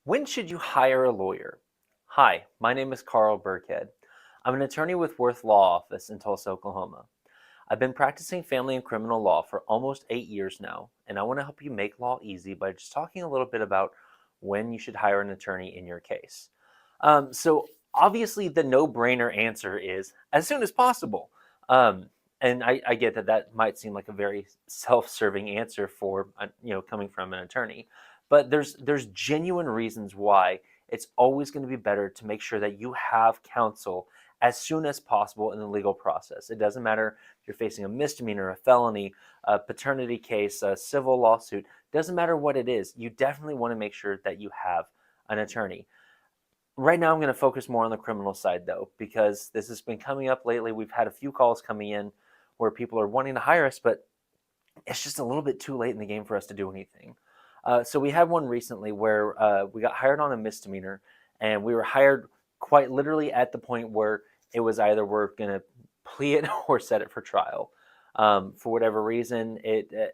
When should you hire a lawyer? Hi, my name is Carl Birkhead. I'm an attorney with Wirth Law Office in Tulsa, Oklahoma. I've been practicing family and criminal law for almost 8 years now, and I want to help you make law easy by just talking a little bit about when you should hire an attorney in your case. So obviously the no-brainer answer is as soon as possible. Um, and I get that that might seem like a very self-serving answer for coming from an attorney, but there's genuine reasons why it's always going to be better to make sure that you have counsel as soon as possible in the legal process. It doesn't matter if you're facing a misdemeanor, a felony, a paternity case, a civil lawsuit. Doesn't matter what it is. You definitely want to make sure that you have an attorney. Right now, I'm going to focus more on the criminal side, though, because this has been coming up lately. We've had a few calls coming in where people are wanting to hire us, but it's just a little bit too late in the game for us to do anything. So we had one recently where we got hired on a misdemeanor, and we were hired quite literally at the point where it was either we're going to plea it or set it for trial. For whatever reason, a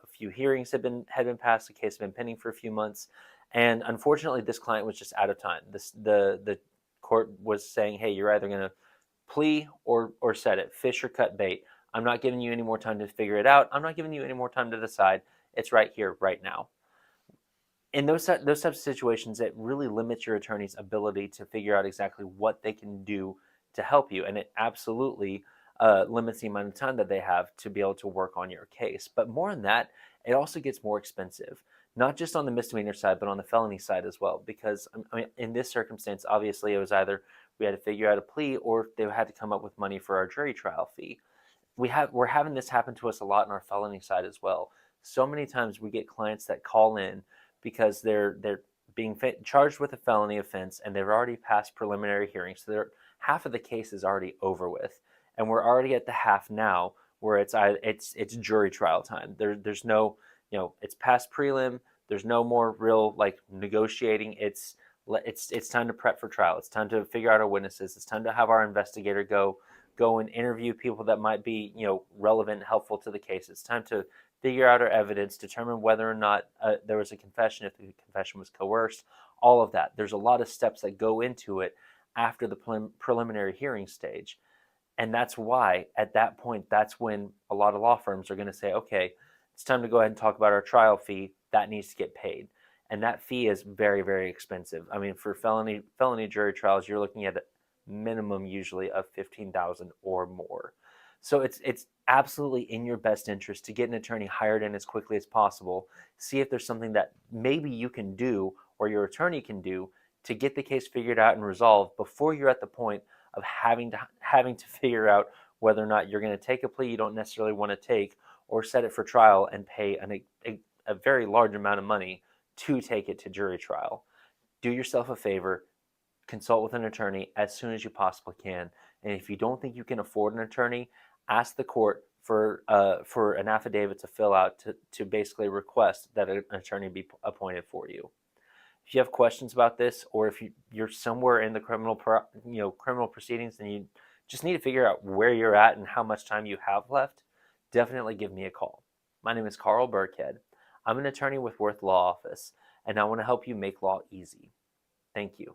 few hearings had been passed. The case had been pending for a few months, and unfortunately, this client was just out of time. The court was saying, "Hey, you're either going to plea or set it, fish or cut bait. I'm not giving you any more time to figure it out. I'm not giving you any more time to decide. It's right here, right now." In those types of situations, it really limits your attorney's ability to figure out exactly what they can do to help you, and it absolutely limits the amount of time that they have to be able to work on your case. But more than that, it also gets more expensive, not just on the misdemeanor side, but on the felony side as well. Because I mean, in this circumstance, obviously, it was either we had to figure out a plea or they had to come up with money for our jury trial fee. We're having this happen to us a lot in our felony side as well. So many times we get clients that call in because they're being charged with a felony offense and they've already passed preliminary hearings. So half of the case is already over with, and we're already at the half now where it's jury trial time. There's no, it's past prelim. There's no more real like negotiating. It's time to prep for trial. It's time to figure out our witnesses. It's time to have our investigator go and interview people that might be relevant and helpful to the case. It's time to figure out our evidence, determine whether or not there was a confession, if the confession was coerced, all of that. There's a lot of steps that go into it after the preliminary hearing stage. And that's why at that point, that's when a lot of law firms are going to say, okay, it's time to go ahead and talk about our trial fee. That needs to get paid. And that fee is very, very expensive. I mean, for felony jury trials, you're looking at a minimum usually of 15,000 or more. So it's absolutely in your best interest to get an attorney hired in as quickly as possible. See if there's something that maybe you can do or your attorney can do to get the case figured out and resolved before you're at the point of having to figure out whether or not you're going to take a plea you don't necessarily want to take or set it for trial and pay a very large amount of money to take it to jury trial. Do yourself a favor, consult with an attorney as soon as you possibly can. And if you don't think you can afford an attorney, ask the court for an affidavit to fill out to basically request that an attorney be appointed for you. If you have questions about this, or if you're somewhere in the criminal proceedings and you just need to figure out where you're at and how much time you have left, definitely give me a call. My name is Carl Birkhead. I'm an attorney with Wirth Law Office, and I want to help you make law easy. Thank you.